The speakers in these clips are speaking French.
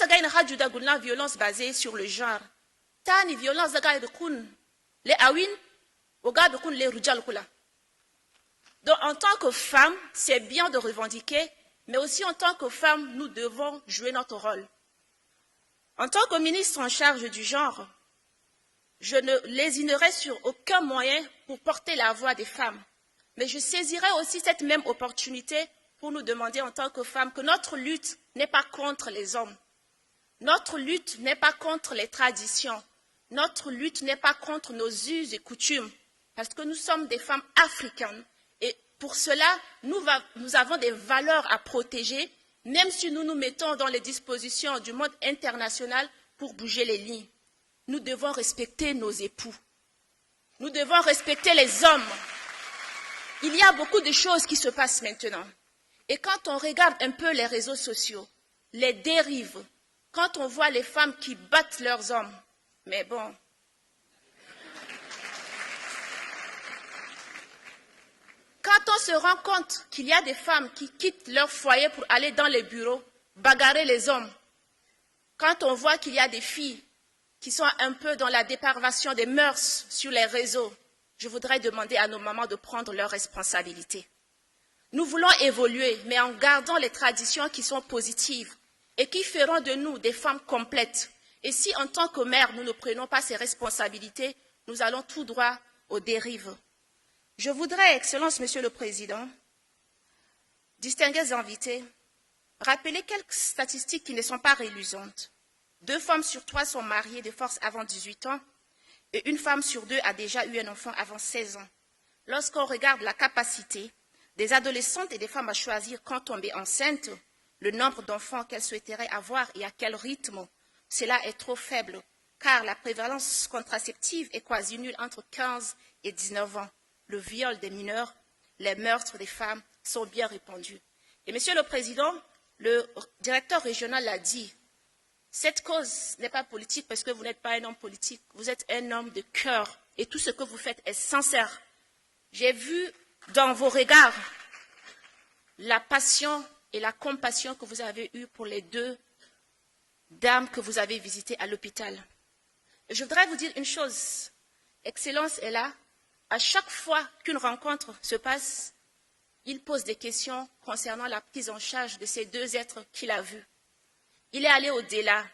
gagne radio d'agulna violence basée sur le genre. Tani violence daga bekun les awin, oga bekun les rujal kula. Donc en tant que femme, c'est bien de revendiquer, mais aussi en tant que femme, nous devons jouer notre rôle. En tant que ministre en charge du genre, je ne lésinerai sur aucun moyen pour porter la voix des femmes. Mais je saisirai aussi cette même opportunité pour nous demander en tant que femmes que notre lutte n'est pas contre les hommes. Notre lutte n'est pas contre les traditions. Notre lutte n'est pas contre nos us et coutumes. Parce que nous sommes des femmes africaines. Et pour cela, nous avons des valeurs à protéger, même si nous nous mettons dans les dispositions du monde international pour bouger les lignes. Nous devons respecter nos époux. Nous devons respecter les hommes. Il y a beaucoup de choses qui se passent maintenant. Et quand on regarde un peu les réseaux sociaux, les dérives, quand on voit les femmes qui battent leurs hommes, mais bon. Quand on se rend compte qu'il y a des femmes qui quittent leur foyer pour aller dans les bureaux, bagarrer les hommes, quand on voit qu'il y a des filles qui sont un peu dans la dépravation des mœurs sur les réseaux, je voudrais demander à nos mamans de prendre leurs responsabilités. Nous voulons évoluer, mais en gardant les traditions qui sont positives et qui feront de nous des femmes complètes. Et si, en tant que mère, nous ne prenons pas ces responsabilités, nous allons tout droit aux dérives. Je voudrais, Excellence, Monsieur le Président, distingués invités, rappeler quelques statistiques qui ne sont pas reluisantes. 2 femmes sur 3 sont mariées de force avant 18 ans et 1 femme sur 2 a déjà eu un enfant avant 16 ans. Lorsqu'on regarde la capacité des adolescentes et des femmes à choisir quand tomber enceinte, le nombre d'enfants qu'elles souhaiteraient avoir et à quel rythme, cela est trop faible, car la prévalence contraceptive est quasi nulle entre 15 et 19 ans. Le viol des mineurs, les meurtres des femmes sont bien répandus. Et Monsieur le Président, le directeur régional l'a dit, cette cause n'est pas politique parce que vous n'êtes pas un homme politique, vous êtes un homme de cœur et tout ce que vous faites est sincère. J'ai vu dans vos regards la passion et la compassion que vous avez eue pour les 2 dames que vous avez visitées à l'hôpital. Je voudrais vous dire une chose, Excellence est là, à chaque fois qu'une rencontre se passe, il pose des questions concernant la prise en charge de ces 2 êtres qu'il a vus. Il est allé au-delà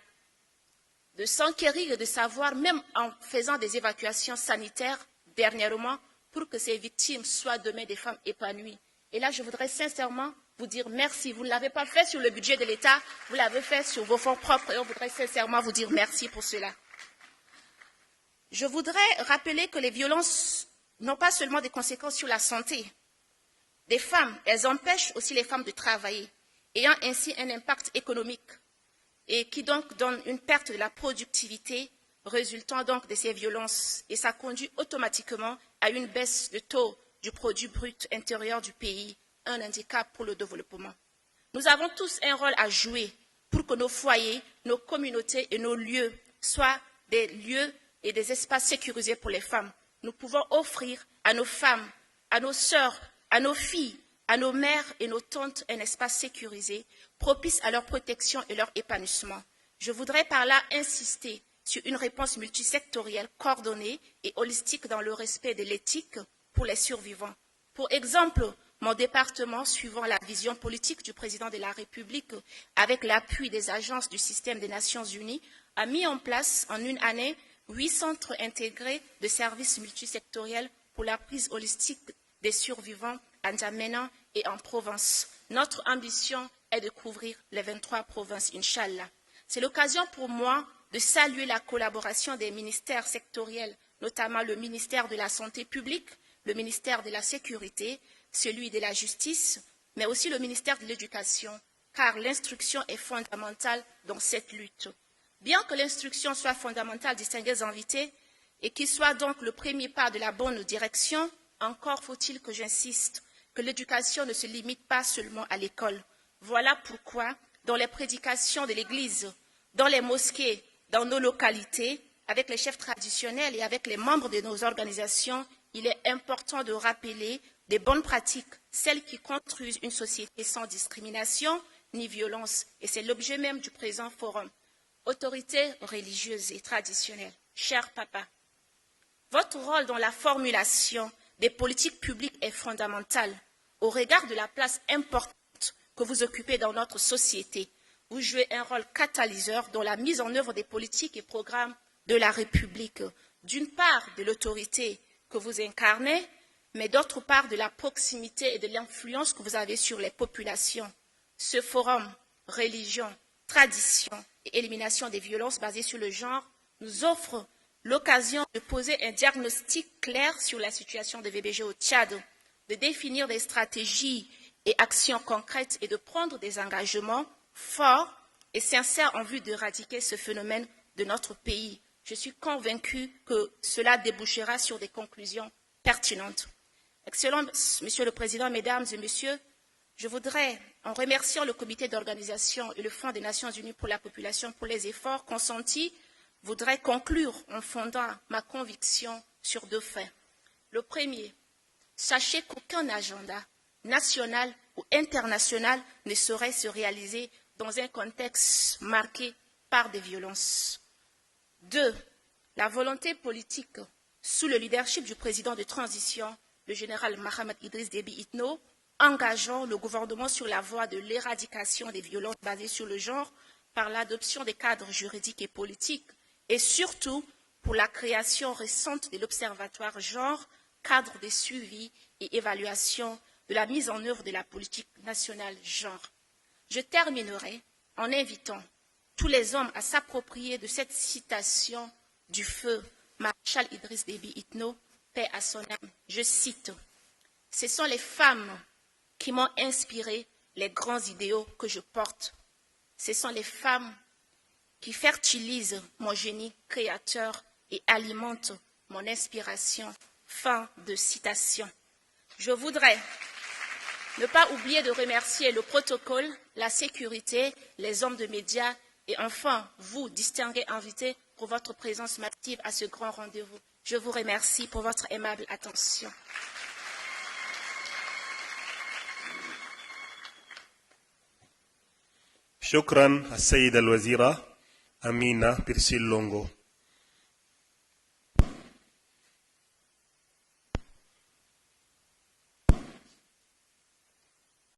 de s'enquérir et de savoir, même en faisant des évacuations sanitaires dernièrement, pour que ces victimes soient demain des femmes épanouies. Et là, je voudrais sincèrement vous dire merci. Vous ne l'avez pas fait sur le budget de l'État, vous l'avez fait sur vos fonds propres et on voudrait sincèrement vous dire merci pour cela. Je voudrais rappeler que les violences n'ont pas seulement des conséquences sur la santé des femmes, elles empêchent aussi les femmes de travailler, ayant ainsi un impact économique et qui donc donne une perte de la productivité résultant donc de ces violences. Et ça conduit automatiquement à une baisse de taux du produit brut intérieur du pays, un handicap pour le développement. Nous avons tous un rôle à jouer pour que nos foyers, nos communautés et nos lieux soient des lieux et des espaces sécurisés pour les femmes. Nous pouvons offrir à nos femmes, à nos sœurs, à nos filles, à nos mères et nos tantes un espace sécurisé, propice à leur protection et leur épanouissement. Je voudrais par là insister sur une réponse multisectorielle coordonnée et holistique dans le respect de l'éthique pour les survivants. Pour exemple, mon département, suivant la vision politique du président de la République, avec l'appui des agences du système des Nations Unies, a mis en place en une année 8 centres intégrés de services multisectoriels pour la prise holistique des survivants en N'Djamena et en Provence. Notre ambition est de couvrir les 23 provinces, Inch'Allah. C'est l'occasion pour moi de saluer la collaboration des ministères sectoriels, notamment le ministère de la Santé publique, le ministère de la Sécurité, celui de la Justice, mais aussi le ministère de l'Éducation, car l'instruction est fondamentale dans cette lutte. Bien que l'instruction soit fondamentale, distingués invités, et qu'il soit donc le premier pas de la bonne direction, encore faut-il que j'insiste que l'éducation ne se limite pas seulement à l'école. Voilà pourquoi, dans les prédications de l'Église, dans les mosquées, dans nos localités, avec les chefs traditionnels et avec les membres de nos organisations, il est important de rappeler des bonnes pratiques, celles qui construisent une société sans discrimination ni violence. Et c'est l'objet même du présent forum. Autorités religieuses et traditionnelles, cher papa, votre rôle dans la formulation des politiques publiques est fondamental au regard de la place importante que vous occupez dans notre société. Vous jouez un rôle catalyseur dans la mise en œuvre des politiques et programmes de la République, d'une part de l'autorité que vous incarnez, mais d'autre part de la proximité et de l'influence que vous avez sur les populations. Ce forum, religion, tradition et élimination des violences basées sur le genre, nous offre l'occasion de poser un diagnostic clair sur la situation des VBG au Tchad, de définir des stratégies et actions concrètes et de prendre des engagements forts et sincères en vue d'éradiquer ce phénomène de notre pays. Je suis convaincue que cela débouchera sur des conclusions pertinentes. Excellent, Monsieur le Président, Mesdames et Messieurs, je voudrais, en remerciant le Comité d'organisation et le Fonds des Nations Unies pour la population pour les efforts consentis, voudrais conclure en fondant ma conviction sur 2 faits. Le premier, sachez qu'aucun agenda national ou international ne saurait se réaliser dans un contexte marqué par des violences. 2. La volonté politique, sous le leadership du président de transition, le général Mohamed Idriss Déby Itno, engageant le gouvernement sur la voie de l'éradication des violences basées sur le genre par l'adoption des cadres juridiques et politiques et surtout pour la création récente de l'Observatoire genre, cadre de suivi et évaluation de la mise en œuvre de la politique nationale genre. Je terminerai en invitant tous les hommes à s'approprier de cette citation du feu Maréchal Idriss Déby Itno, paix à son âme. Je cite, « Ce sont les femmes qui m'ont inspiré les grands idéaux que je porte. Ce sont les femmes qui fertilisent mon génie créateur et alimentent mon inspiration. » Fin de citation. Je voudrais ne pas oublier de remercier le protocole, la sécurité, les hommes de médias et enfin vous, distingués invités, pour votre présence massive à ce grand rendez-vous. Je vous remercie pour votre aimable attention. شكرا السيدة الوزيرة أمينة بيرسيل لونغو.